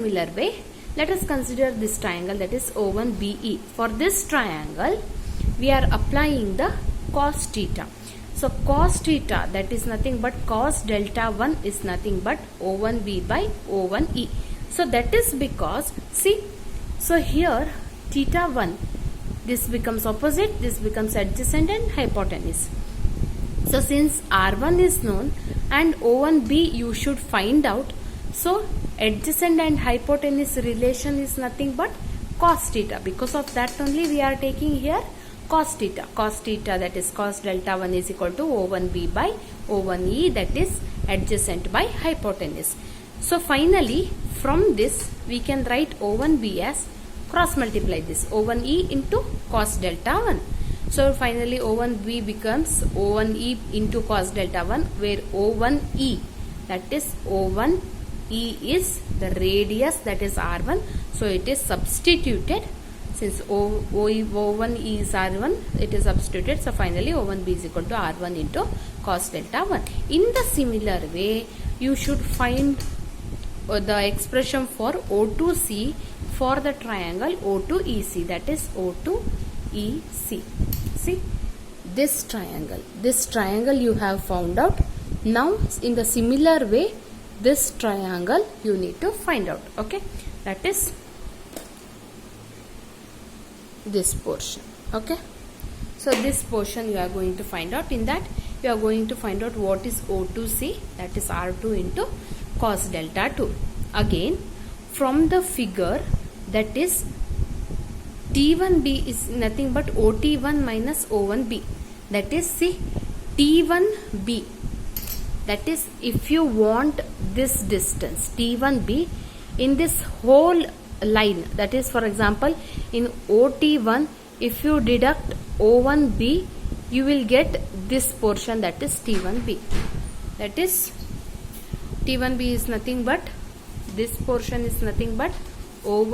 Similar way, let us consider this triangle, that is O1BE. For this triangle, we are applying the cos theta. So cos theta, that is nothing but cos delta 1 is nothing but O1B by O1E. So that is because, see, so here theta 1, this becomes opposite, this becomes adjacent and hypotenuse. So since R1 is known and O1B you should find out, so adjacent and hypotenuse relation is nothing but cos theta. Because of that only we are taking here cos theta. Cos theta, that is cos delta 1 is equal to O1B by O1E, that is adjacent by hypotenuse. So finally from this we can write O1B as cross multiply this O1E into cos delta 1. So finally O1B becomes O1E into cos delta 1, where O1E, that is O1E is the radius, that is R1. So it is substituted. Since O1E is R1, it is substituted. So finally O1B is equal to R1 into cos delta 1. In the similar way, you should find the expression for O2C for the triangle O2EC, that is O2EC. See, this triangle you have found out. Now in the similar way, this triangle you need to find out. Okay, that is this portion. Okay, so this portion you are going to find out. In that you are going to find out what is O2C, that is R2 into cos delta 2. Again, from the figure, that is T1B is nothing but OT1 minus O1B. That is, see, T1B, that is, if you want this distance T1B in this whole line, that is, for example, in OT1, if you deduct O1B, you will get this portion, that is T1B. That is, T1B is nothing but, this portion is nothing but O1